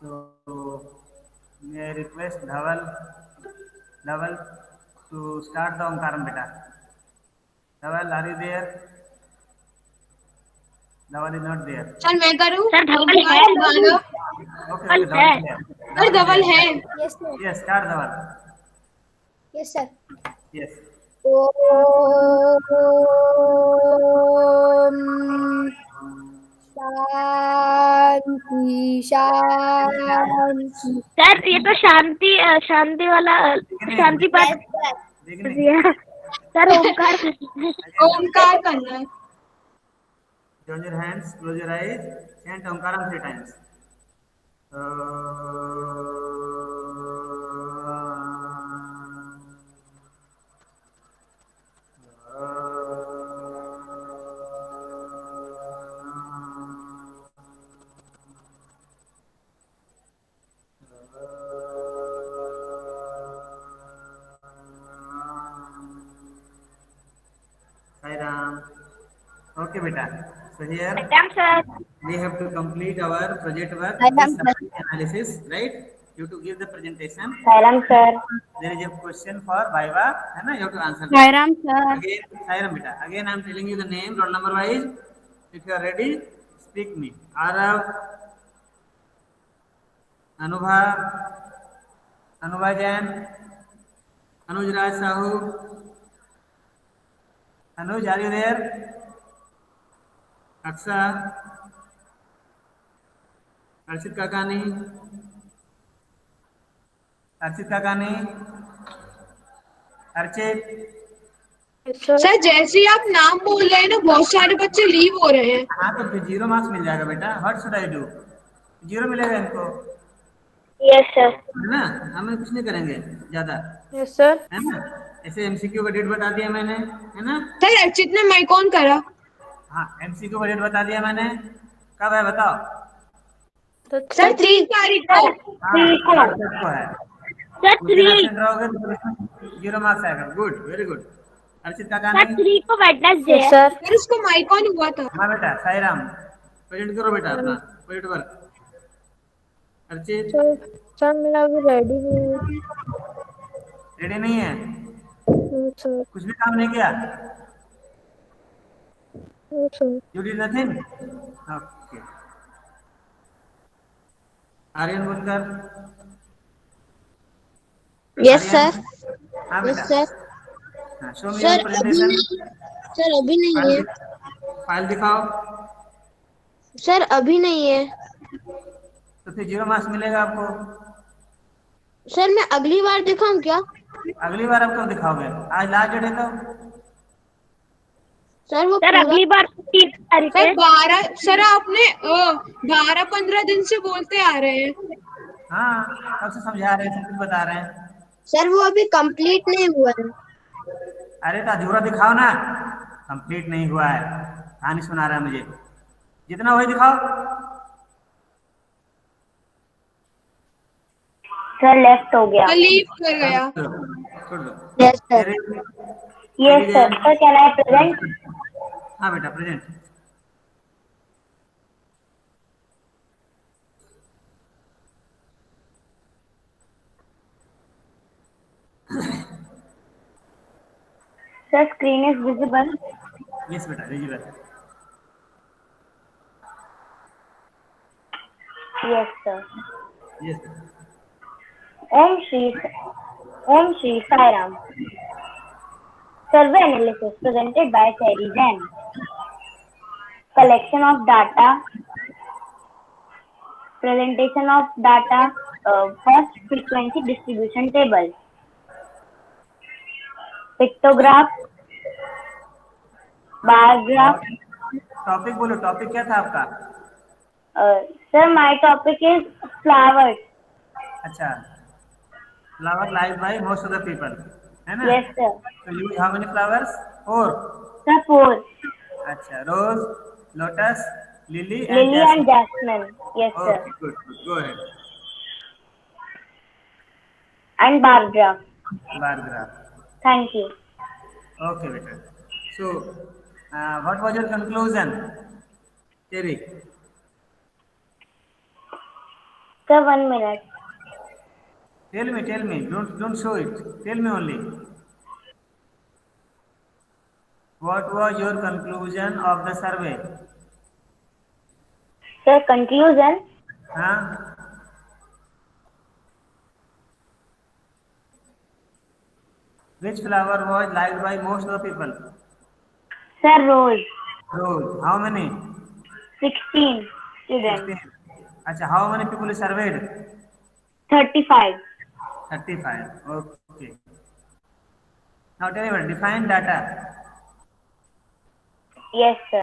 So may I request Dhaval to start the Omkaram beta. Dhaval, are you there? Dhaval is not there. Sir मैं करूँ? Sir धवल है ओंकार मानव। Okay, धवल Dhaval है is there. Sir Dhaval is धवल है। there. Yes, sir. Yes, start Dhaval. Yes, sir. Yes. Om Shanti Shanti. Sir ये तो शांति वाला शांति पाठ Yes, sir. दिया सर ओमकार ओंकार करना है। Join your hands, close your eyes, chant Omkaram 3 times. Sai Ram. Okay, beta. So here sir we have to complete our project work, I am this sir. analysis, right? You have to give the presentation. Sairam sir There is a question for Viva, है ना? You have to answer. Sairam sir Again, Sairam beta. Again, I am telling you the name, roll number wise. If you are ready, speak me. Arav, Anubha, Anubha Jain, Anuj Raj Sahu. Anuj, are you there? Aksa, Archit Kakani, Archit. Sir जैसे ही आप नाम बोल रहे हैं ना बहुत सारे बच्चे लीव हो रहे हैं। हाँ तो फिर 0 मार्क्स मिल जाएगा बेटा। What should I do? 0 मिलेगा इनको, यस सर है ना? हमें कुछ नहीं करेंगे ज्यादा, यस सर है ना? ऐसे एमसीक्यू का डेट बता दिया मैंने, है ना? सर अर्चित ने माइक ऑन करा। हाँ, एमसीक्यू का डेट बता दिया मैंने। कब है बताओ? सर 3 तारीख को। हाँ, 8 को है। सर उस दिन 3 एब्सेंट रहोगे तो 0 मार्क्स आएगा। Good, very good. अर्चित काका सर नहीं? 3 को वेडनेसडे है सर सर उसको माइक ऑन हुआ था। हाँ बेटा, साई राम प्रेजेंट करो बेटा अपना प्रोजेक्ट वर्क। अर्चित सर मेरा अभी रेडी नहीं है रेडी नहीं है? सर कुछ भी काम नहीं किया? Sir you did nothing? Okay. Aryan Bunkar. Yes, sir. हाँ Yes, बेटा। sir. हाँ, show me Sir, your presentation. Sir अभी नहीं है। फाइल दिखाओ। सर अभी नहीं है। तो फिर 0 मार्क्स मिलेगा आपको। सर मैं अगली बार दिखाऊं क्या? अगली बार आप कब दिखाओगे? आज लास्ट डेट है तो। सर वो सर पूरा अगली बार 3 तारीख सर है 12 सर आपने 12-15 दिन से बोलते आ रहे हैं। हाँ, कब से समझा रहे हैं, सब कुछ बता रहे हैं। सर वो अभी कंप्लीट नहीं हुआ है। अरे तो अधूरा दिखाओ ना। कंप्लीट नहीं हुआ है, कहानी सुना रहा है मुझे। जितना वही दिखाओ। सर लेफ्ट हो गया लीव कर गया। छोड़ दो। Yes sir. Yes sir sir can I present हाँ बेटा, present. Sir screen is visible yes बेटा, visible. Yes sir yes. Om Shri Sairam survey analysis presented by Terry Zen. Collection of data, presentation of data, first frequency distribution table, pictograph, bar graph. Topic बोलो, topic क्या था आपका? Sir, my topic is flowers. अच्छा, flower like by most of the people, है ना? Yes sir. तो use how many flowers? 4। Sir, 4. अच्छा, rose, lotus, lily Lily and jasmine. Yes sir. Okay, good good, go ahead. And bar graph. Bar graph. Thank you. Okay, better. So, what was your conclusion, Terry? Sir, 1 minute. Tell me. Don't show it. Tell me only. What was your conclusion of the survey? Sir, conclusion. Huh? Which flower was liked by most of the people? Sir, rose. Rose. How many? 16 students. 16. Acha, how many people you surveyed? 35. 35. Okay. Now tell me, define data. Yes, sir.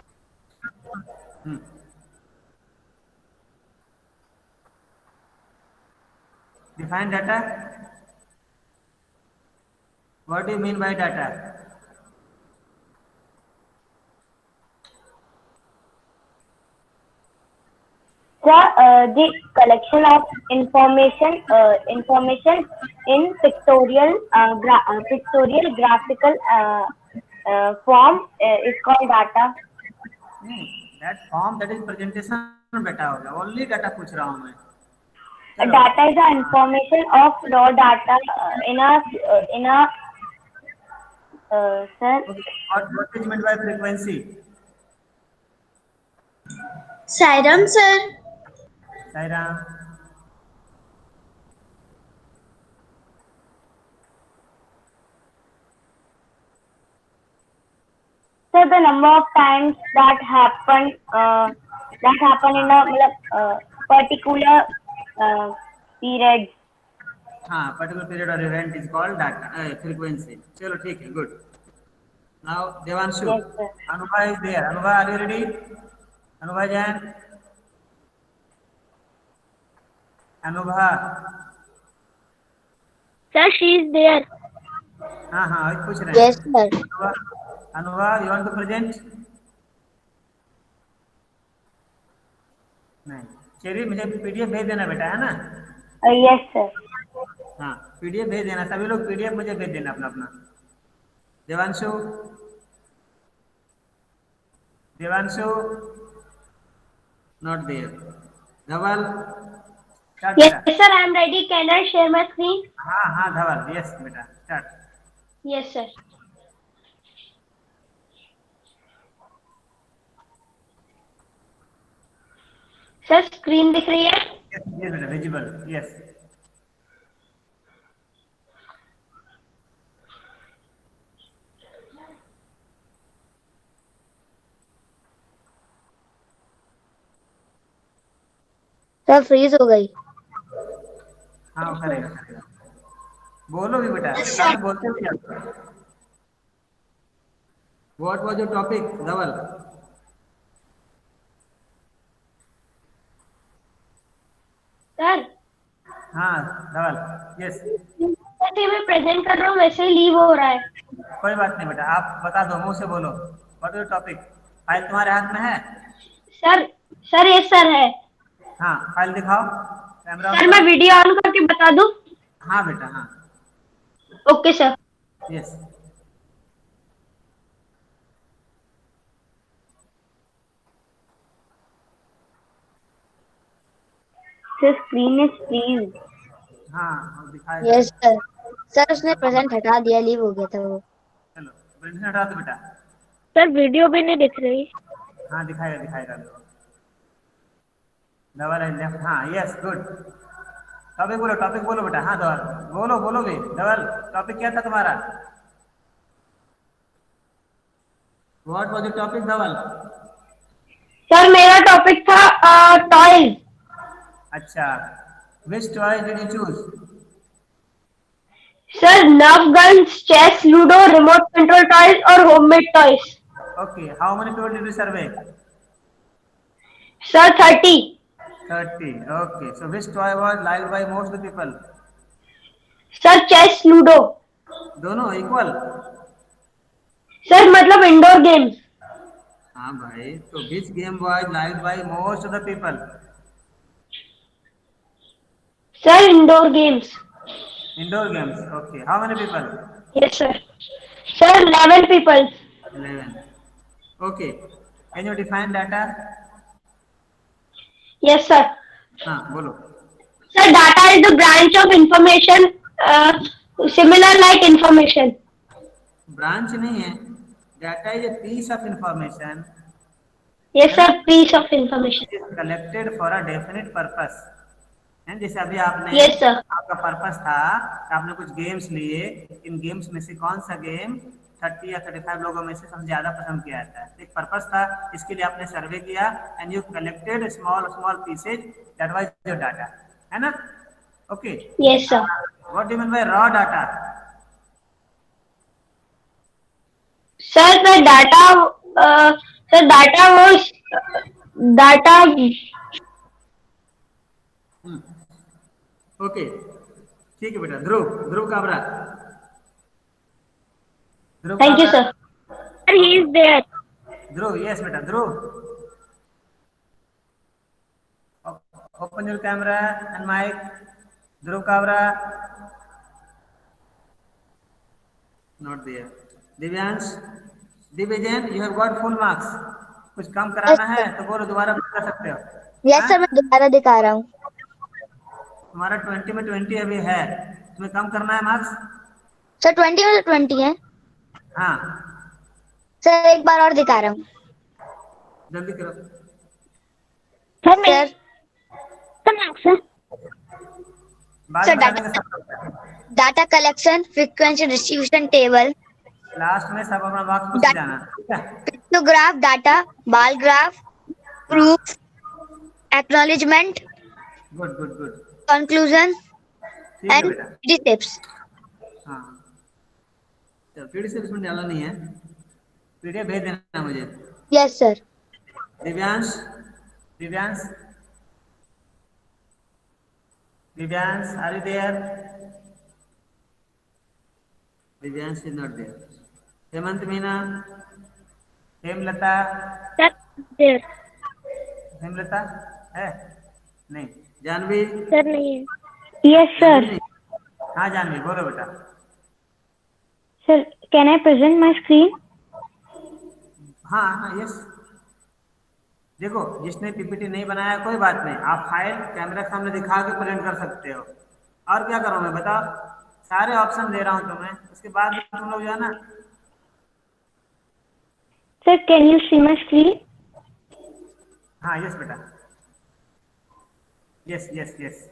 Define data. What do you mean by data? Sir, the collection of information in pictorial, graphical form is called data. That form, that is presentation बेटा होगा. Only data पूछ रहा हूँ मैं. चलो. Data is the information of raw data in a sir. Okay. What is meant by frequency? Sairam sir. Sairam. Sir, the number of times that happen in a particular period. हाँ, particular period or event is called data frequency. चलो ठीक है, good. Now Devanshu. Yes, sir. Anubha is there. Anubha, are you ready? Anubha Jain. Anubha. Sir, she is there. हाँ अभी पूछ रहे हैं. Yes sir. Anubha, you want to present? नहीं. चलिए मुझे पीडीएफ भेज देना बेटा, है ना? Yes, sir. हाँ, पीडीएफ भेज देना. सभी लोग पीडीएफ मुझे भेज देना अपना. Devanshu. Not there. Dhawal. Yes sir, I am ready. Can I share my screen? हाँ धवल. Yes बेटा. Start. Yes sir. Sir screen दिख रही है? Yes बेटा, visible. Yes. सर फ्रीज हो गई. हाँ करेगा. बोलो भी बेटा. साथ बोलते भी जाओ. What was your topic, Dhaval? Sir हाँ धवल. Yes. जैसे मैं प्रेजेंट कर रहा हूँ वैसे ही लीव हो रहा है. कोई बात नहीं बेटा, आप बता दो, मुंह से बोलो. What is your topic? File तुम्हारे हाथ में है? सर ये सर है. हाँ, फाइल दिखाओ. कैमरा. सर मैं वीडियो ऑन करके बता दूं? हाँ बेटा, हाँ. Okay sir. Yes. Sir, screen is freeze. हाँ दिखाएगा. Yes sir. सर उसने प्रेजेंट हटा दिया, लीव हो गया था वो. चलो प्रेजेंट हटा दो बेटा. सर वीडियो भी नहीं दिख रही. हाँ दिखाएगा. धवल है लेफ्ट. हाँ यस गुड. टॉपिक बोलो बेटा. हाँ धवल बोलो भी. धवल टॉपिक क्या था तुम्हारा? What was your topic Dhawal? Sir मेरा टॉपिक था टॉयज. अच्छा. Which toy did you choose? Sir nerf guns, chess, ludo, remote control toys और homemade toys. Okay. How many people did you survey? Sir 30. 30. Okay. So which toy was liked by most of the people? Sir chess, ludo. दोनों equal? Sir मतलब indoor games. हाँ भाई. तो which game was liked by most of the people? Sir indoor games. Indoor games. Okay. How many people? Yes sir. Sir 11 people. 11. Okay. Can you define data? Yes sir. हाँ बोलो. Sir, data is the branch of information, similar like information. Branch नहीं है, data is a piece of information Yes, है sir, ना, piece of information. Collected for a definite purpose है। जैसे अभी आपने Yes, sir. आपका पर्पस था कि आपने कुछ गेम्स लिए, इन गेम्स में से कौन सा गेम 30 या 35 लोगों में से सबसे ज्यादा पसंद किया जाता है, एक पर्पस था, इसके लिए आपने सर्वे किया and you collected small small pieces, that was your data, है ना। Okay, Yes, sir. What do you mean by raw data? Sir, data was data. Okay, ठीक है बेटा। ध्रुव, ध्रुव काबरा, ध्रुव Thank you, Kabra, sir. Sir, he is there. Dhruv, yes बेटा, ध्रुव, open your camera and mic. Dhruv Kavra, not there. Divyansh, Divyajan, you have got full marks. कुछ कम कराना है तो बोलो, दोबारा कर सकते हो। यस सर, मैं दोबारा दिखा रहा हूँ। तुम्हारा 20 में 20 अभी है, तुम्हें कम करना है मार्क्स। सर 20 में तो 20 है। हाँ, सर एक बार और दिखा रहा हूँ। जल्दी करो सर बाद सर में बताने का सब। Data collection, frequency distribution table, last में सब अपना मार्क्स पूछ जाना, ठीक है। पिक्टोग्राफ डाटा, बाल graph, proof, acknowledgement, good good good, conclusion ठीक है एंड बेटा। टिप्स। हाँ, तो फिर से इसमें डालना नहीं है, पीडीएफ भेज देना मुझे। Yes sir. Divyansh, Divyansh, Divyansh, are you there? Divyansh is not there. Hemant Meena, Hemlata, Sir, there. Hemlata है नहीं, जानवी, Sir, नहीं है. Yes, Janvi sir. नहीं। हाँ जानवी, बोलो बेटा। Sir, can I present my screen? हाँ हाँ, यस। देखो, जिसने पीपीटी नहीं बनाया कोई बात नहीं, आप फाइल कैमरा के सामने दिखा के प्रिंट कर सकते हो। और क्या करो मैं बताओ, सारे ऑप्शन दे रहा हूँ तुम्हें, उसके बाद तुम लोग जो है ना। Sir, can you see my screen? हाँ यस बेटा, yes yes yes.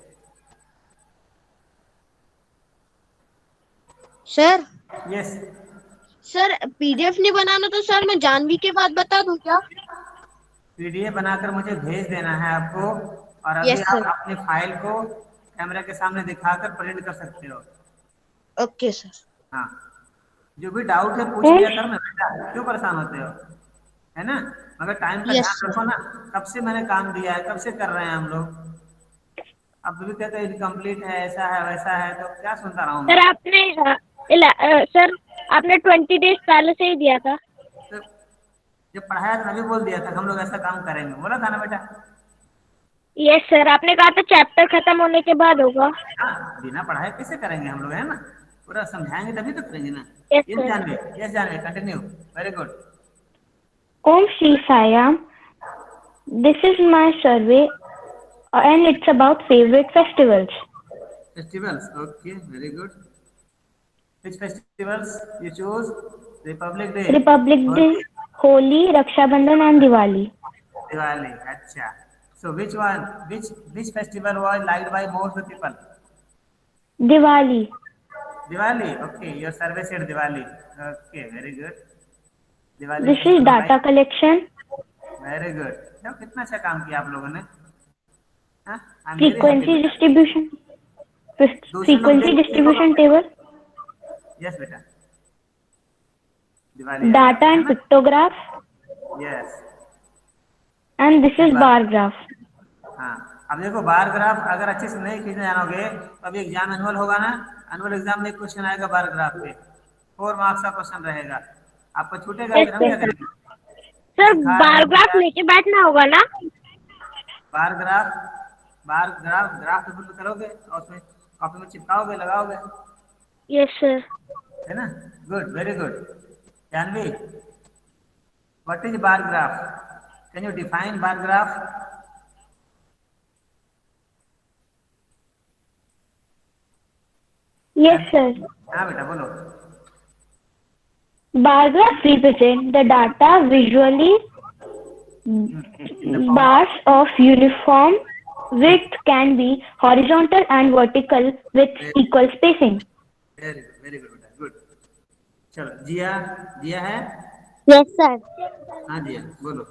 Sir yes, sir PDF नहीं बनाना तो सर मैं जानवी के बाद बता दूं क्या? पीडीएफ बनाकर मुझे भेज देना है आपको, और अभी Yes, आप sir. अपने फाइल को कैमरा के सामने दिखाकर प्रिंट कर सकते हो। Okay sir. हाँ, जो भी डाउट है पूछ लिया कर ना बेटा, क्यों परेशान होते हो, है ना। मगर टाइम का Yes, ध्यान sir. रखो ना, कब से मैंने काम दिया है, कब से कर रहे हैं हम लोग। अब भी कहते हैं इनकम्प्लीट है, ऐसा है वैसा है, तो क्या सुनता रहा हूँ मैं। सर आपने 20 डेज पहले से ही दिया था. तो जब पढ़ाया था तभी बोल दिया था कि हम लोग ऐसा काम करेंगे, बोला था ना बेटा। यस सर, आपने कहा था चैप्टर खत्म होने के बाद होगा. हाँ, बिना पढ़ाए कैसे करेंगे हम लोग, है ना, पूरा समझाएंगे तभी तो करेंगे ना। Yes, yes sir. Janvi, yes Janvi, continue, very good. Om Shri Sairam. This is my survey and it's about favorite festivals. Festivals, okay, very good. Which festivals you choose? Republic Day, Republic Day, Holi, Raksha Bandhan and Diwali. Diwali, अच्छा। So which one, which festival was liked by most of the people? Diwali. Diwali, okay, your survey said Diwali, okay, very good। Diwali This is data collection, very good. देखो कितना अच्छा काम किया आप लोगों ने। हाँ, I'm very frequency happy। distribution, दूसरे लोग frequency distribution table, यस बेटा, Diwali data and pictograph, yes. and this is bar graph. हाँ, अब देखो बार ग्राफ अगर अच्छे से नहीं खींचने जानोगे तो अभी एग्जाम एनुअल होगा ना, एनुअल एग्जाम में क्वेश्चन आएगा बार ग्राफ पे, 4 मार्क्स का क्वेश्चन रहेगा, आपको छूटेगा फिर हम क्या करेंगे। सर बार ग्राफ लेके बैठना होगा ना? बार ग्राफ, ग्राफ पेपर पे करोगे और उसमें कॉपी में चिपकाओगे, लगाओगे, यस सर. है ना। Good, very good. Janvi, what is bar graph? Can you define bar graph? Yes, sir. हाँ बेटा बोलो। Bar graphs represent the data visually in the form bars of uniform width can be horizontal and vertical with equal spacing. Very good बेटा, good. चलो जिया, जिया है? Yes, sir. हाँ जिया बोलो।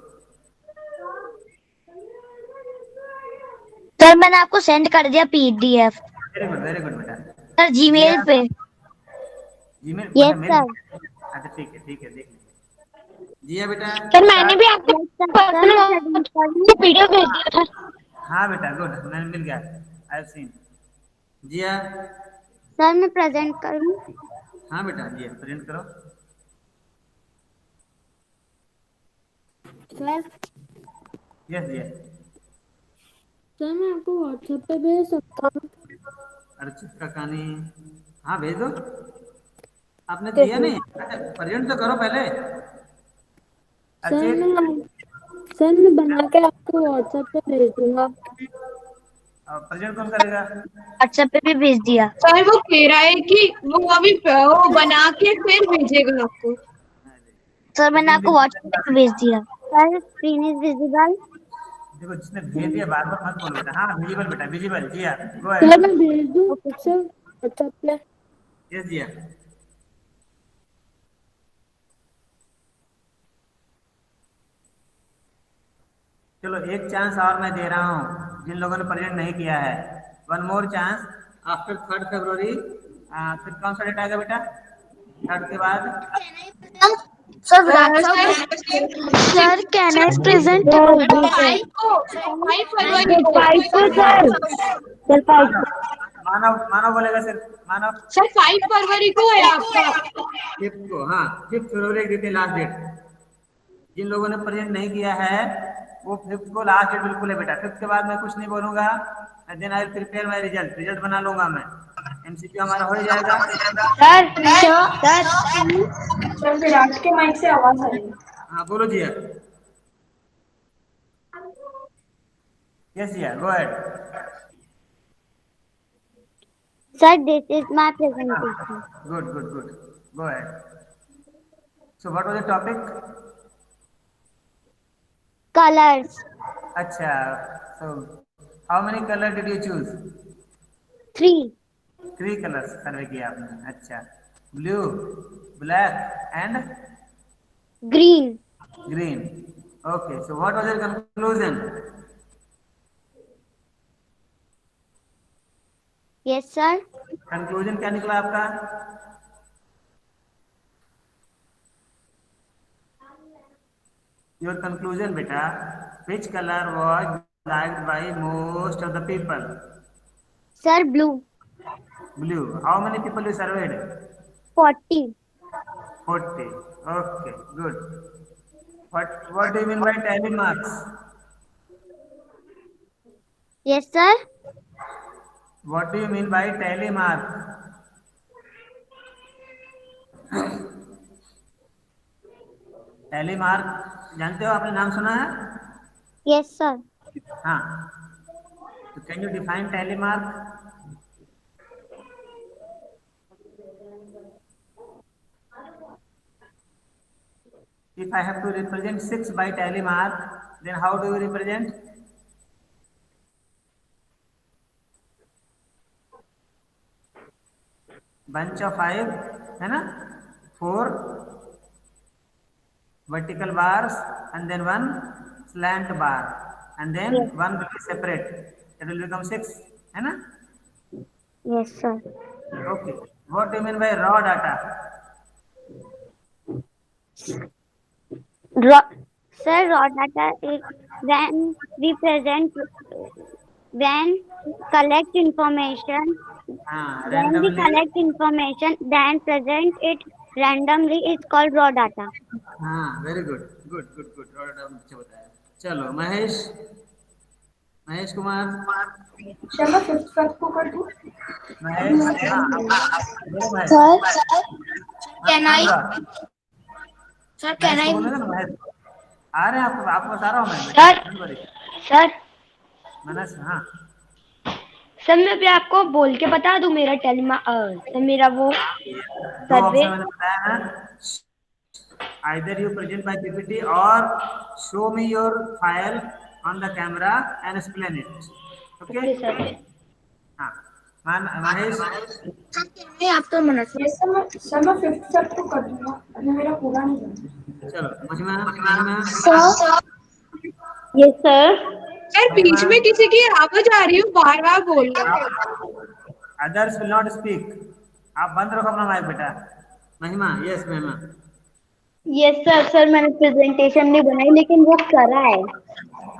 Sir मैंने आपको सेंड कर दिया PDF। वेरी गुड बेटा। सर जिया जीमेल पे। जीमेल Yes, मतलब मेल। sir. अच्छा ठीक है देख लीजिए। जिया बेटा सर मैंने भी आपको Yes, sir. सर मैं पर्सनल present कर दूं? वीडियो भेज दिया था। हाँ बेटा गुड, मैंने मिल गया, I have seen. Jiya sir मैं प्रेजेंट करूं? हाँ बेटा जिया प्रिंट करो। Sir yes Jiya. सर मैं आपको व्हाट्सएप पे भेज सकता हूँ? अर्चित का कहानी, हाँ भेज दो। आपने दिया देखिए नहीं? अच्छा प्रेजेंट तो करो पहले। सर अर्चित मैं बना के आपको व्हाट्सएप पे भेज दूंगा। प्रेजेंट कौन करेगा? व्हाट्सएप पे भी भेज दिया। सर वो कह रहा है कि वो अभी वो बना के फिर भेजेगा आपको। सर मैंने स्क्रीन आपको व्हाट्सएप पे भेज दिया। Sir screen is visible. देखो जिसने भेज दिया बार बार मत बोलो बेटा। हाँ विजिबल बेटा, विजिबल। जिया गो सर अहेड। मैं भेज दूँ ओके सर व्हाट्सएप पे? यस जिया। चलो एक चांस और मैं दे रहा हूँ जिन लोगों ने प्रेजेंट नहीं किया है। One more chance after 3rd फरवरी। फिर कौन सा डेट आएगा बेटा 3rd के बाद? Sir Virat sir can I present? Five फरवरी को। 5 को सर। सर 5 मानव मानव मानव बोलेगा सिर्फ मानव। सर 5 फरवरी को है आपका। 5th को, हाँ 5th फरवरी देते लास्ट डेट। जिन लोगों ने प्रेजेंट नहीं किया है वो 5th को लास्ट डेट बिल्कुल है बेटा। 5th के बाद मैं कुछ नहीं बोलूंगा। Then I will prepare my result बना लूंगा मैं। एमसीक्यू हमारा हो जाएगा। सर विराट के माइक से आवाज आ रही है। हाँ बोलो Jiya. Yes Jiya go ahead. Sir this is my presentation. Good good good, go ahead. So what was the topic? Colours. अच्छा, so how many colour did you choose? 3। 3 colours survey किया आपने। अच्छा, blue, black and green. Green. Okay, so what was your conclusion? Yes sir. Conclusion क्या निकला आपका? Your conclusion बेटा, which color was liked by most of the people? Sir blue. Blue. How many people you surveyed? 40। 40. Okay, good. What do you mean by tally marks? Yes sir. What do you mean by tally mark? tally mark जानते हो, आपने नाम सुना है? Yes sir. हाँ, तो can you define tally mark? If I have to represent 6 by tally mark, then how do you represent? Bunch of 5 है ना, 4 vertical bars and then 1 slant bar and then Yes. 1 will be separate. It will become 6 है ना? Yes sir. Okay. What do you mean by raw data? Sir, raw data is when we present, when collect information, हाँ, when we randomly. collect information, then present it randomly is called raw data. हाँ, very good. Good. raw data अच्छा बताया। चलो महेश, महेश कुमार। चलो 5th को कर दूं। महेश, हाँ बोलो Mahesh. Can I sir can Mahesh को आई बोलो ना महेश। आ रहे हैं आपको बता रहा हूँ मैं बेटा। सर सर मनस, हाँ सर मैं अभी आपको बोल के बता दूं मेरा सर मेरा वो दो सर्वे। ऑप्शन मैंने बताया ना, either you present by PPT or show me your file on the camera and explain it. Okay? Okay sir. हाँ, महेश। नहीं आप तो मना सर मैं 5th तक तो कर दूंगा, अभी मेरा पूरा नहीं हुआ। चलो महिमा, महिमा, Yes, sir. सर बीच में किसी की आवाज आ रही है, बार बार बोल रहा है। others will not speak. आप बंद रखो अपना माइक बेटा। महिमा, यस महिमा। Yes, sir. सर मैंने प्रेजेंटेशन नहीं बनाई लेकिन वो करा है।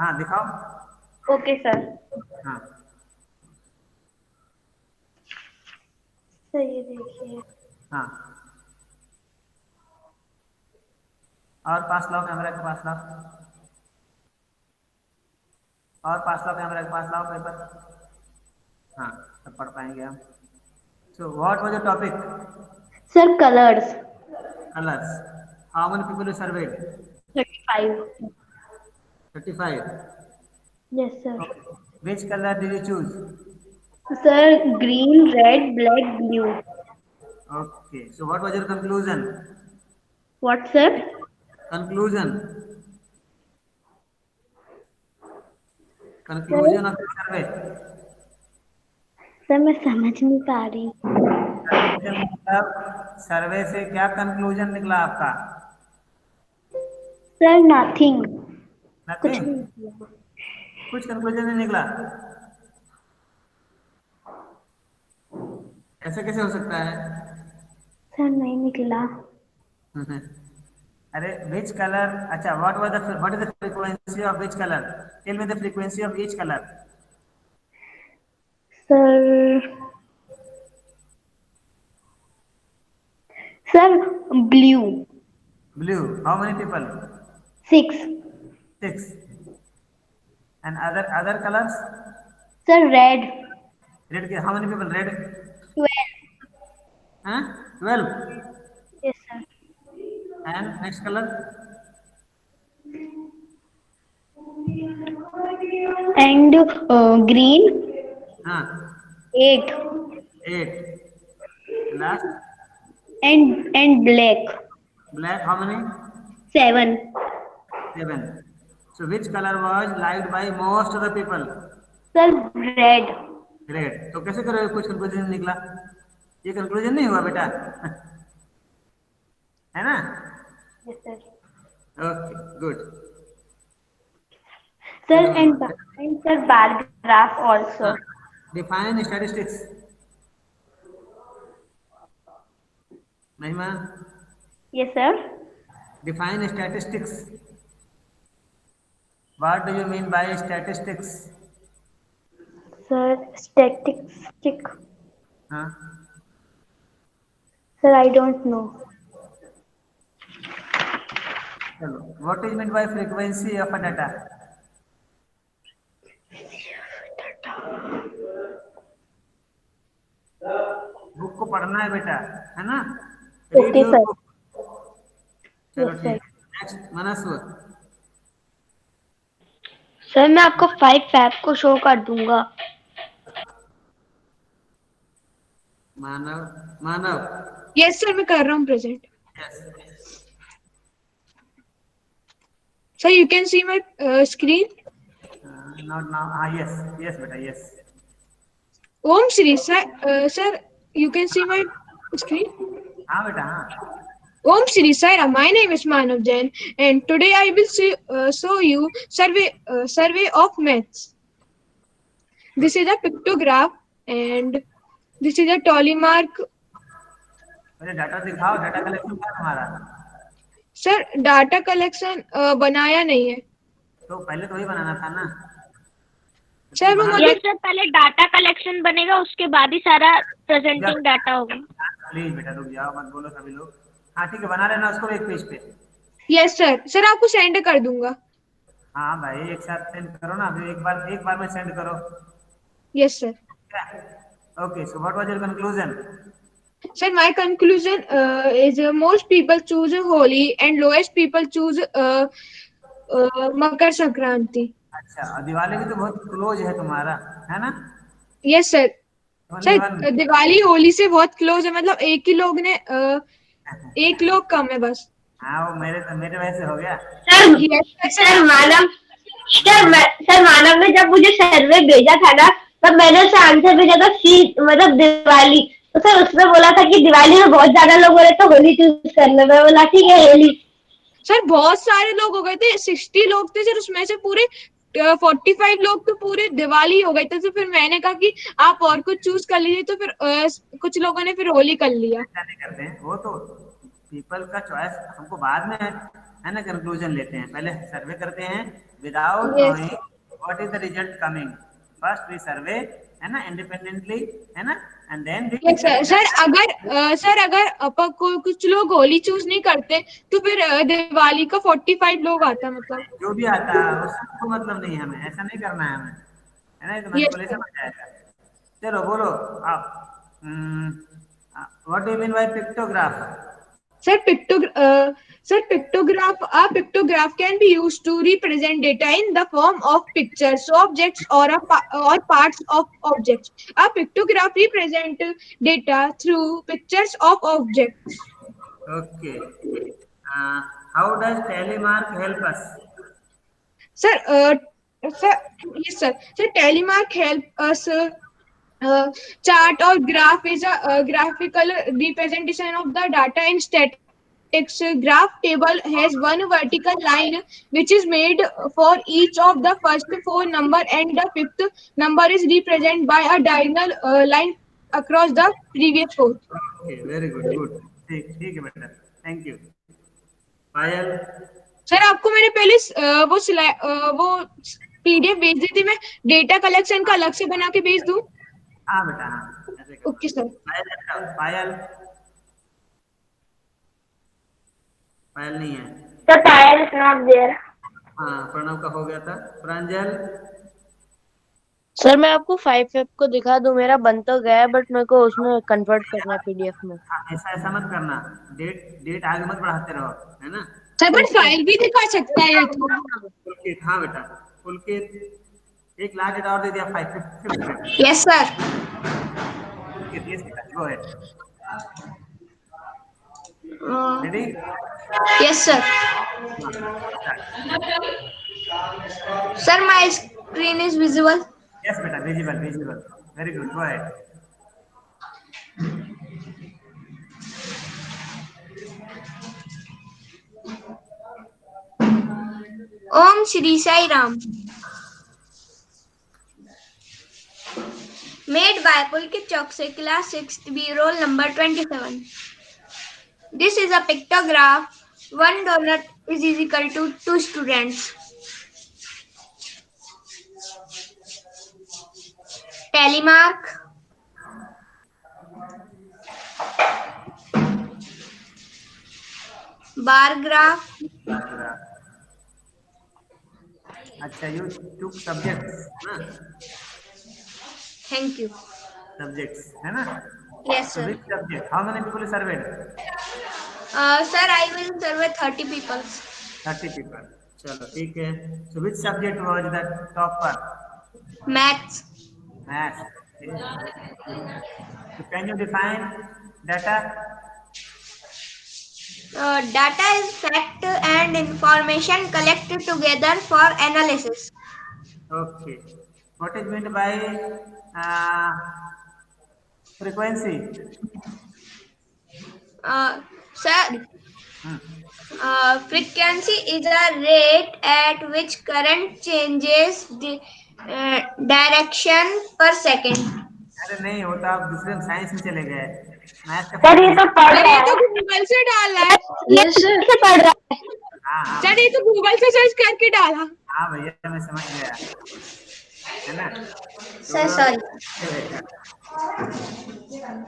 हाँ दिखाओ। Okay sir. हाँ सर ये देखिए। हाँ, और पास लाओ, कैमरा के पास लाओ, और पास लाओ, कैमरा के पास लाओ पेपर। हाँ, तब पढ़ पाएंगे हम। So what was the topic? Sir colours. Colors. How many people you surveyed? 35. 35. Yes, sir. Which color did you choose? Sir, green, red, black, blue. Okay. So what was your conclusion? What, sir? Conclusion. Conclusion of the survey. Sir मैं समझ नहीं पा रही। मतलब सर्वे से क्या conclusion निकला आपका? Sir nothing. नथिंग, कुछ कंक्लूजन नहीं निकला। ऐसे कैसे हो सकता है? सर नहीं निकला। अरे which color, अच्छा what is the frequency of which color? Tell me the frequency of each color. Sir blue. Blue. How many people? 6. 6. And other colors? Sir red. Red. How many people? Red. 12. Huh? 12. Yes, sir. And next color? And green. Huh? 8. 8. Last? And black. Black. How many? 7. 7. So which color was liked by most of the people? Sir red. Red. तो कैसे करोगे? कुछ conclusion निकला? ये conclusion नहीं हुआ बेटा। है ना? Yes, sir. Okay, good. Sir, and sir bar graph also. Define statistics. Mahima, Yes, sir. define statistics. What do you mean by statistics? Sir, statistic. Huh? Sir, I don't know. Hello. What is meant by frequency of a data? Book को पढ़ना है बेटा, है ना? Read Okay, your sir. book. चलो Yes, sir. ठीक। Next, मनस्व। Sir मैं आपको 5 फैब को शो कर दूंगा। मानव, मानव। यस सर मैं कर रहा हूँ present. Yes. Sir you can see my screen. Not now. Ah, yes, yes, बेटा, yes. Om Shri sir you can see my screen. हाँ बेटा, हाँ. Om Shri Sai Ram. My name is Manav Jain, and today I will show you survey of maths. This is a pictograph, and this is a tally mark. मुझे data दिखाओ, data collection क्या है हमारा? Sir data collection बनाया नहीं है। तो पहले तो वही बनाना था ना। सर वो यस सर, पहले डाटा कलेक्शन बनेगा, उसके बाद ही सारा प्रेजेंटिंग डाटा होगा। प्लीज बेटा रुक जाओ, मत बोलो सभी लोग। हाँ ठीक है, बना लेना उसको एक पेज पे। यस सर आपको सेंड कर दूंगा। हाँ भाई, एक साथ सेंड करो ना, फिर एक बार में सेंड करो। Yes sir. Okay, so what was your conclusion? Sir, my conclusion is most people choose Holi and lowest people choose Makar Sankranti. अच्छा, और दिवाली भी तो बहुत क्लोज है तुम्हारा, है ना? Yes sir. Only sir one? Diwali Holi से बहुत क्लोज है, मतलब एक ही लोग ने एक लोग कम है बस। हाँ वो मेरे वजह से हो गया। सर यस सर मानव सर मानव ने जब मुझे सर्वे भेजा था ना, तब मैंने उसे आंसर भेजा था सी मतलब दिवाली। तो सर उसने बोला था कि दिवाली में बहुत ज्यादा लोग हो रहे तो होली चूज करना। मैं बोला ठीक है होली। सर बहुत सारे लोग हो गए थे, 60 लोग थे सर, उसमें से पूरे 45 लोग तो पूरे दिवाली हो गए थे। तो फिर मैंने कहा कि आप और कुछ चूज कर लीजिए, तो फिर कुछ लोगों ने फिर होली कर लिया। ऐसा नहीं करते हैं, वो तो पीपल का चॉइस हमको बाद में है ना कंक्लूजन लेते हैं, पहले सर्वे करते हैं without yes knowing what is the result coming. First we survey है ना इंडिपेंडेंटली, है ना, and then we yes sir. Sir अगर कुछ लोग होली चूज नहीं करते तो फिर दिवाली का 45 लोग आता मतलब। जो भी आता है उससे तो मतलब नहीं है, हमें ऐसा नहीं करना है हमें, है ना, तो यस मैनिपुलेशन हो जाएगा। चलो बोलो आप, what do you mean by pictograph? Sir, a pictograph can be used to represent data in the form of pictures, objects, or parts of objects. A pictograph represent data through pictures of objects. Okay, how does tally mark help us? Sir, sir, yes, sir. Sir, telemark help us. Chart or graph is a graphical representation of the data in statistics. Graph table has one vertical line which is made for each of the first four number, and the fifth number is represented by a diagonal line across the previous four. Okay very good good, ठीक ठीक है बेटा, thank you. Payal? Sir आपको मैंने पहले वो PDF भेज दी थी, मैं डेटा कलेक्शन का अलग से बना के भेज दूं? हाँ बेटा हाँ, ऐसे कर। Okay sir. पायल पायल पायल नहीं है। Sir Payal is not there. हाँ प्रणव का हो गया था। प्रांजल? सर मैं आपको 5F को दिखा दूं, मेरा बन तो गया है बट मेरे को उसमें कन्वर्ट करना है पीडीएफ में। हाँ, ऐसा मत करना, डेट डेट आगे मत बढ़ाते रहो, है ना। सर बट फाइल भी दिखा सकता है ये तो। पुलकित, हाँ बेटा पुलकित, एक लाख डेट और दे दिया, 5 यस सर। पुलकित यस बेटा, go ahead. Ready? Yes sir. Sir my screen is visible. Yes बेटा, visible visible, very good, go ahead. Om Shri Sai Ram. Made by Pulkit Chokse, class 6th B, roll number 27. This is a pictograph. One donut is equal to 2 students. Telemark. Bar graph. अच्छा, you two subjects ना, Thank you. Subjects है ना। Yes, So sir. which subject? How many people is surveyed? Sir, I will survey 30 people. 30 people. चलो ठीक है। So which subject was the topper? Maths. Math. So can you define data? Data is fact and information collected together for analysis. Okay. What is meant by uh, frequency? Sir, frequency is a rate at which current changes the direction per second. अरे नहीं होता, आप दूसरे science में चले गए। Math का sir ये तो पढ़ रहा ये तो है। गूगल से डाला है। ये से पढ़ रहा है। हाँ हाँ सर ये तो गूगल से सर्च करके डाला। हाँ भैया, मैं समझ गया, है ना। Sir sorry.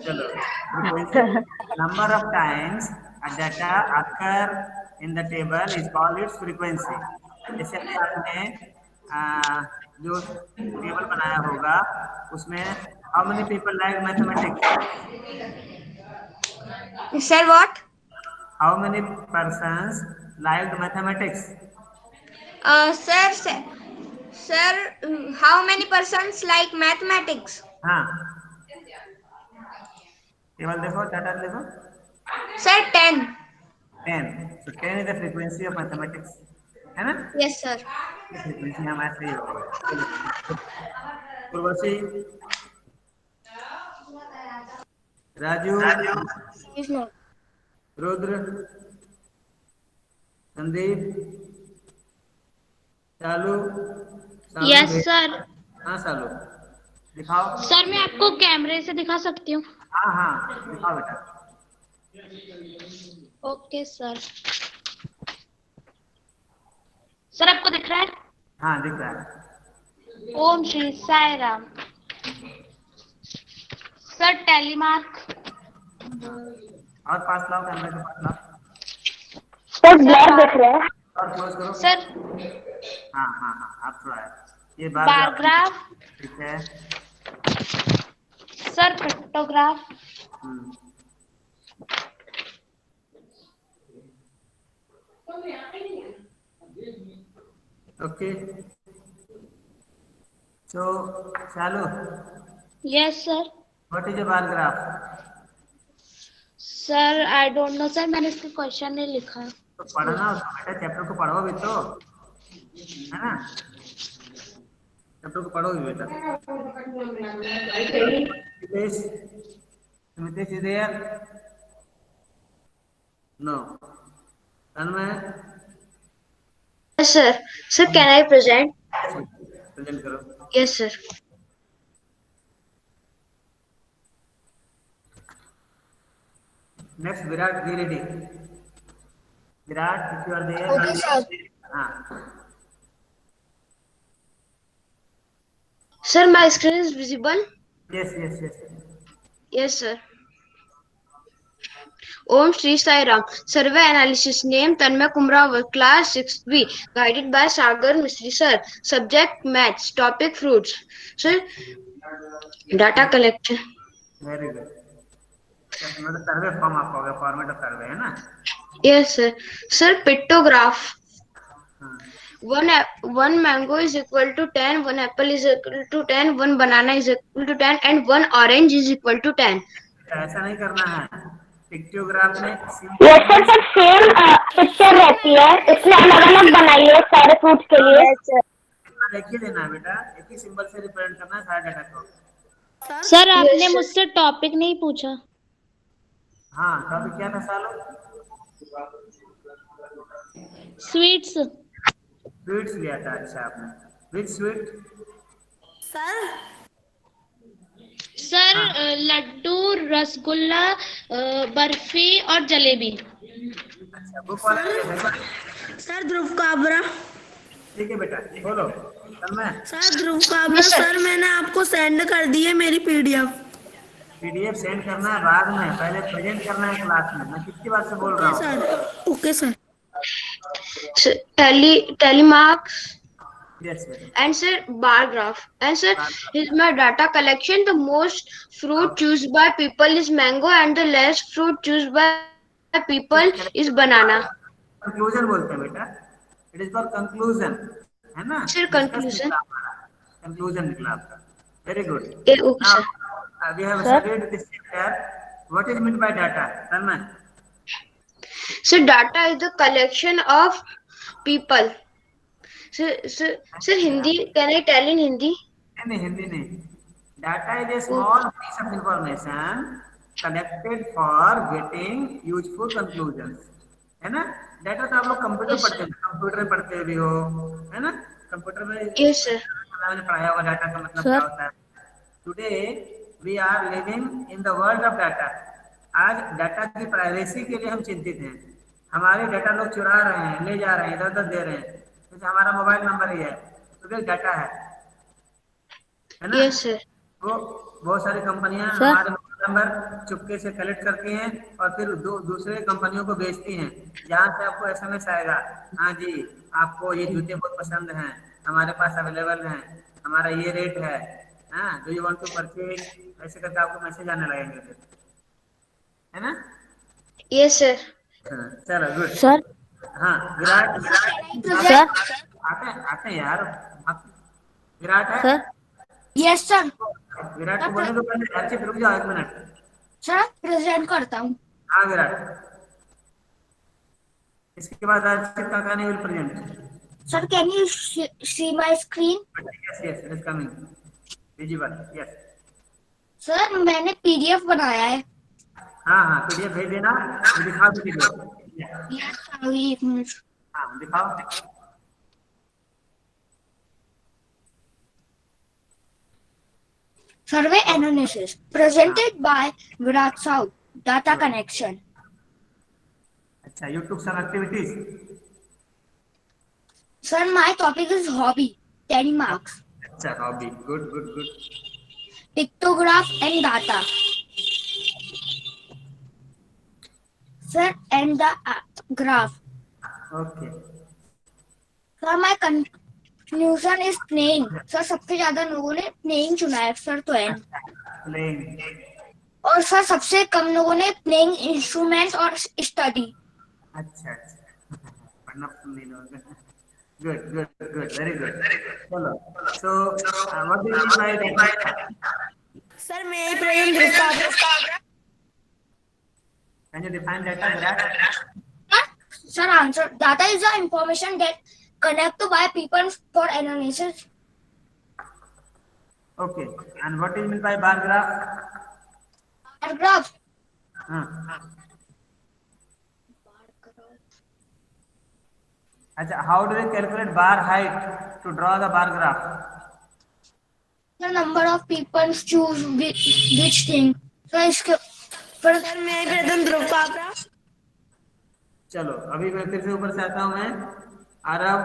चलो, number of times a data occur in the table is called its frequency. जैसे अभी आपने जो टेबल बनाया होगा उसमें how many people like mathematics? Sir, what? How many persons liked mathematics? Sir, how many persons like mathematics? हाँ, table देखो, data देखो। Sir, 10. 10, so 10 is the frequency of mathematics, है ना? Yes, sir. ये frequency हमारा सही होगा। Urvashi, Raju, Is not. Rudra, Sandeep, Shalu, Shalu Yes, ने- sir. हाँ शालू, दिखाओ। सर मैं आपको कैमरे से दिखा सकती हूँ। हाँ हाँ, दिखाओ बेटा। Okay sir. सर आपको दिख रहा है? हाँ दिख रहा है। ओम श्री साई राम। सर टेलीमार्क। और पास लाओ, कैमरे के पास लाओ सर ब्लर दिख रहा है। और क्लोज करो। सर हाँ हाँ हाँ, आप थोड़ा है। ये बार बारग्राफ। ठीक है। Sir pictograph. Hmm, okay, so चालू, yes sir. What is a bar graph? Sir I don't know sir, मैंने इसका क्वेश्चन नहीं लिखा। तो पढ़ना उसको बेटा, चैप्टर को पढ़ो भी तो, है ना? चैप्टर को पढ़ो भी बेटा। Smitesh, Smitesh is there? No. Tanmay, Yes, sir. Sir, can I present? present करो। Yes, sir. Next, Virat, be ready. Virat, if you are there. Okay, sir. हाँ, Sir, my screen is visible? yes, yes, yes. Yes, sir. Om Shri Sai Ram. Survey analysis name Tanmay Kumra, class 6B. Guided by Sagar Mistry, sir. Subject maths. Topic fruits. Sir, data collection. Very good. मतलब सर्वे form आपका होगा, format of सर्वे, है ना? Yes, sir. Sir, pictograph. हाँ, One mango is equal to 10, one apple is equal to 10, one banana is equal to 10, and one orange is equal to 10. ऐसा नहीं करना है। पिक्टोग्राफ में yes sir, sir same picture रहती है, इसमें अलग अलग बनाइए सारे फ्रूट्स के लिए। एक ही लेना है बेटा, एक ही सिंबल से रिप्रेजेंट करना है सारे डाटा को। सर आपने मुझसे टॉपिक नहीं पूछा। हाँ, टॉपिक क्या था सालो? स्वीट्स। स्वीट्स लिया था, अच्छा आपने। विच स्वीट? सर लड्डू, रसगुल्ला, बर्फी और जलेबी। अच्छा, बुक वाला लिया था। सर ध्रुव काबरा। ठीक है बेटा, बोलो। तन्मय, सर ध्रुव काबरा सर, मैंने आपको सेंड कर दी है मेरी पीडीएफ। पीडीएफ सेंड करना है बाद में, पहले प्रेजेंट करना है क्लास में। मैं कितनी बार से बोल रहा हूँ? Sir okay sir. So, telemarks yes बेटा। and sir bar graph and sir is my data collection. The most fruit chosen by people is mango and the less fruit chosen by people is banana. Conclusion बोलते हैं बेटा, it is called conclusion, है ना? Sir, conclusion. Conclusion निकला आपका। Very good. Okay, sir. We have studied this chapter. What is meant by data? Tanmay? So data is the collection of people. Sir, Hindi. Can I tell in Hindi? नहीं, हिंदी नहीं। Data is a small piece of information collected for getting useful conclusions. है ना? Data तो आप लोग computer पढ़ते हैं, computer में पढ़ते भी हो, है ना? कंप्यूटर में Yes, sir. मैंने पढ़ाया हुआ डाटा का मतलब क्या होता है। Today we are living in the world of data. आज डाटा की प्राइवेसी के लिए हम चिंतित हैं। हमारे डाटा लोग चुरा रहे हैं, ले जा रहे हैं, इधर उधर दे रहे हैं। जैसे हमारा मोबाइल नंबर ही है, तो फिर डाटा है ना? Yes, sir. वो बहुत सारी कंपनियां हमारे मोबाइल नंबर चुपके से कलेक्ट करती हैं और फिर दूसरे कंपनियों को बेचती हैं, जहाँ से आपको एसएमएस आएगा, हाँ जी आपको ये जूते बहुत पसंद हैं, हमारे पास अवेलेबल हैं, हमारा ये रेट है, हाँ do you want to purchase, ऐसे करके आपको मैसेज आने लगेंगे फिर, है ना? Yes, sir. हाँ, चलो गुड। सर हाँ विराट, सर आते हैं यार, विराट है। Sir yes sir. विराट को बोलने दो पहले, अर्चित रुक जाओ 1 मिनट। सर प्रेजेंट करता हूँ। हाँ विराट, इसके बाद Archit Kakani will present. Sir can you see my screen? Yes yes, it is coming visible. Yes sir मैंने पीडीएफ बनाया है। हाँ हाँ, पीडीएफ भेज देना, दिखा दो पीडीएफ। यस सर, अभी 1 मिनट। हाँ दिखाओ। Survey analysis presented by Virat South. Data connection. अच्छा, you took some activities. Sir, my topic is hobby. 10 marks. अच्छा, hobby. Good good good. Pictograph and data. Sir, and the graph. Okay. Sir, my conclusion is playing. Sir, सबसे ज्यादा लोगों ने playing चुना है sir, तो n. Playing. और sir सबसे कम लोगों ने playing instruments और study. अच्छा अच्छा, पढ़ना पसंद नहीं लोगे। Good good good, very good. चलो, so what do you mean by data? Sir मैं present Dhruv. Can you define data, Virat? Sir, answer. Data is the information that connected by people for analysis. Okay, and what do you mean by bar graph? Bar graph. अच्छा, how do we calculate bar height to draw the bar graph? The number of people choose which thing. So इसके पर sir मैं present ध्रुव काबरा। चलो, अभी मैं फिर से ऊपर से आता हूँ मैं। Aarav,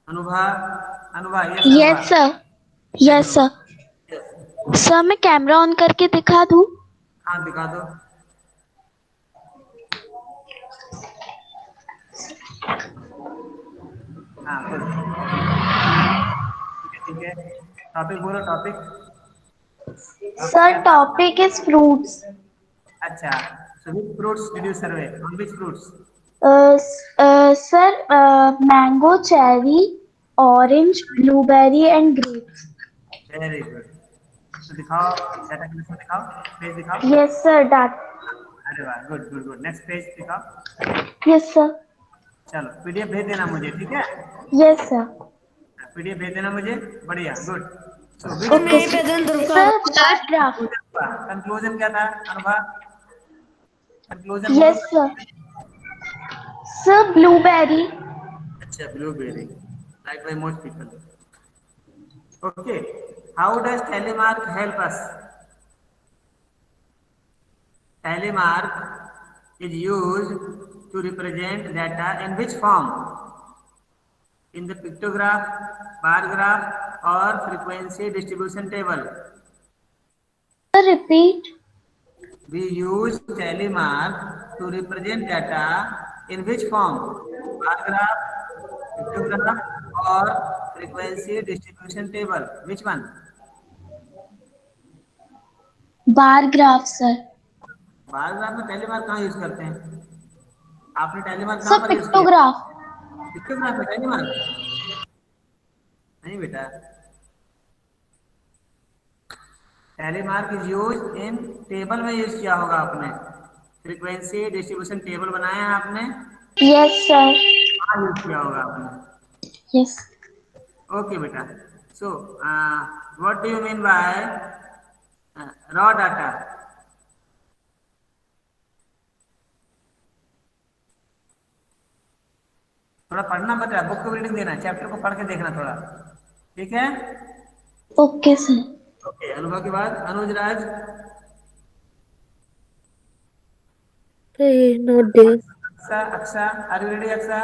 Anubha, Anubha, yes sir. Yes sir. Sir मैं कैमरा ऑन करके दिखा दूं? हाँ दिखा दो। हाँ good. ठीक है, टॉपिक बोलो, topic. Sir topic is fruits. अच्छा, so which fruits did you survey? On which fruits? Sir mango, cherry, orange, blueberry and grapes. Very good. तो दिखाओ, डाटा कलेक्शन दिखाओ, पेज दिखाओ। Yes sir. अरे वाह, good good good. Next page दिखाओ। Yes sir. चलो, PDF भेज देना मुझे, ठीक है? Yes sir. पीडीएफ भेज देना मुझे, बढ़िया, good. Okay sir. Bar graph. Conclusion क्या था Anubha? Conclusion yes sir. Sir blueberry. अच्छा, blueberry, like by most people. Okay, how does telemark help us? Telemark is used to represent data in which form? In the pictograph, bar graph, or frequency distribution table? Repeat. We use telemark to represent data in which form? Bar graph, pictograph, or frequency distribution table? Which one? Bar graph sir. Bar graph में टेलीमार्क कहाँ use करते हैं? आपने टेलीमार्क कहाँ sir पर use किया? Pictograph. Pictograph में टेलीमार्क नहीं बेटा। टेलीमार्क इज यूज इन टेबल में यूज किया होगा आपने। फ्रीक्वेंसी डिस्ट्रीब्यूशन टेबल बनाया है आपने? Yes sir. कहाँ यूज किया होगा आपने? यस। ओके बेटा। So what do you mean by raw data? थोड़ा पढ़ना बता, बुक को रीडिंग देना, चैप्टर को पढ़ के देखना थोड़ा, ठीक है? Okay sir. ओके, अनुभव के बाद अनुज राज। नोट दे। Aksha, Aksha, are you ready Aksha?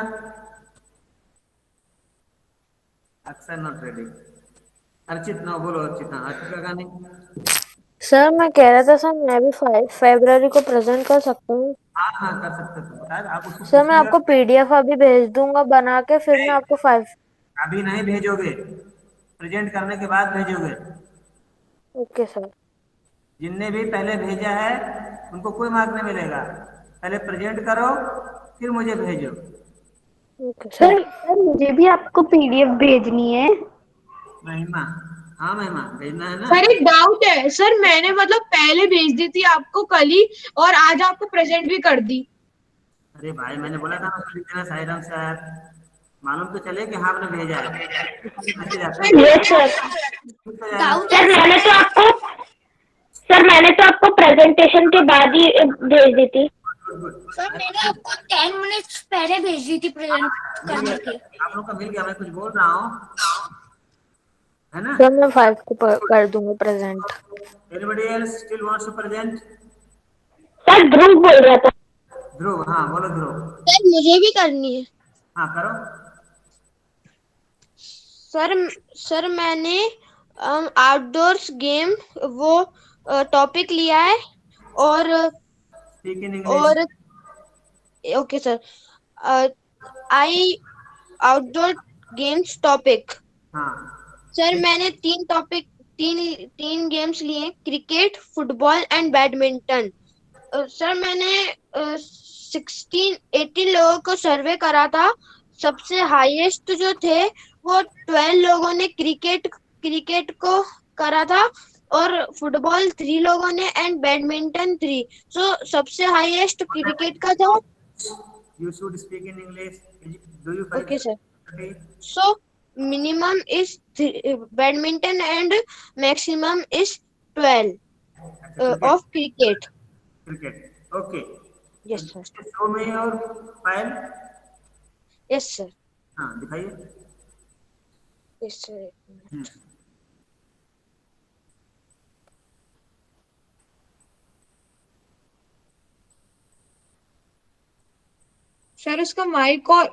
Aksha not ready. Archit no, बोलो अर्चित। हाँ, अर्चित का गाने। सर मैं कह रहा था सर मैं भी 5 फरवरी को प्रेजेंट कर सकता हूँ। हाँ हाँ कर सकते हो बता, आप उसको सर मैं पूछिएगा। आपको पीडीएफ अभी भेज दूंगा बना के, फिर मैं आपको 5। अभी नहीं भेजोगे, प्रेजेंट करने के बाद भेजोगे। Okay sir. जिनने भी पहले भेजा है उनको कोई मार्क नहीं मिलेगा। पहले प्रेजेंट करो, फिर मुझे भेजो। Okay sir. सर मुझे भी आपको पीडीएफ भेजनी है। महिमा हाँ महिमा, भेजना है ना। सर एक डाउट है सर, मैंने मतलब पहले भेज दी थी आपको कल ही, और आज आपको प्रेजेंट भी कर दी। अरे भाई मैंने बोला था ना लिख देना साई राम सर, मालूम तो चले कि हाँ आपने भेजा है। मैसेज आता है। Yes sir. डाउट सर मैंने तो आपको प्रेजेंटेशन के बाद ही भेज दी थी। सर मैंने आपको 10 मिनट्स पहले भेज दी थी प्रेजेंट करने के। आप लोग का मिल गया, मैं कुछ बोल रहा हूँ, है ना। सर मैं 5 को कर दूंगा present. Anybody else still wants to present? Sir Dhruv बोल रहा था। ध्रुव, हाँ बोलो ध्रुव। सर मुझे भी करनी है। हाँ करो। सर मैंने आउटडोर्स गेम वो टॉपिक लिया है, और speak in English. Okay sir, I outdoor games topic. हाँ सर मैंने तीन गेम्स लिए, cricket, football and badminton. Sir मैंने 18 लोगों को सर्वे करा था। सबसे हाईएस्ट जो थे वो 12 लोगों ने क्रिकेट को करा था, और फुटबॉल 3 लोगों ने एंड बैडमिंटन 3। सो सबसे हाईएस्ट क्रिकेट का था। You should speak in English. Do you find okay sir. okay? So minimum is badminton and maximum is 12 of cricket. Cricket. Okay. Yes sir. Show me your file. Yes sir. हाँ दिखाइए। Yes sir. Sir इसका mic और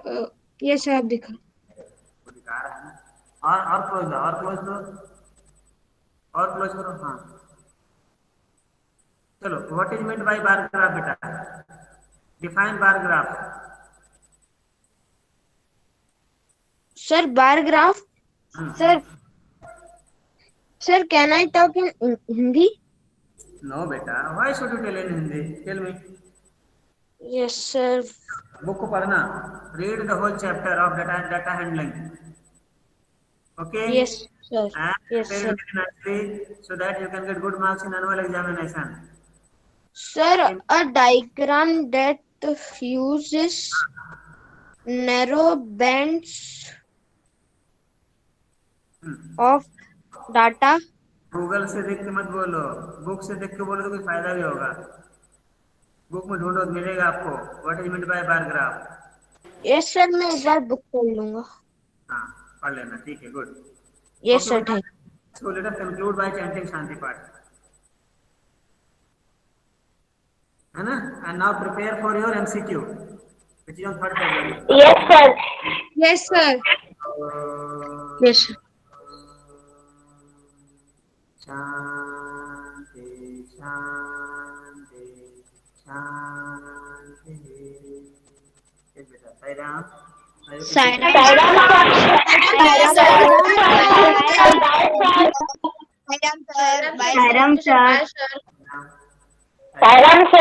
ये sir आप दिखा। वो दिखा रहा है ना। और क्लोज लो, और क्लोज लो, और क्लोज करो। हाँ चलो, what is meant by bar graph बेटा? Define bar graph. Sir, bar graph. Sir, can I talk in Hindi? No beta, why should you tell in Hindi? Tell me. Yes sir. Book को पढ़ना, read the whole chapter of data handling. Okay? Yes sir. And Yes prepare sir. it nicely so that you can get good marks in annual examination. Sir, a diagram that uses narrow bands of data. Google से देख के मत बोलो, book से देख के बोलो तो कुछ फायदा भी होगा। बुक में ढूंढो, मिलेगा आपको। What is meant by bar graph? Yes sir, मैं एक बार बुक पढ़ लूंगा। हाँ पढ़ लेना, ठीक है, good. Yes sir, thank you. So let us conclude by chanting शांति पाठ, है ना। And now prepare for your MCQ, which is on 3rd February. Yes sir. Yes sir. Yes sir. शांति शांति शांति। एक बेटा Sai Ram. Sai Ram. Sairam sir. Bye sir. Sairam sir.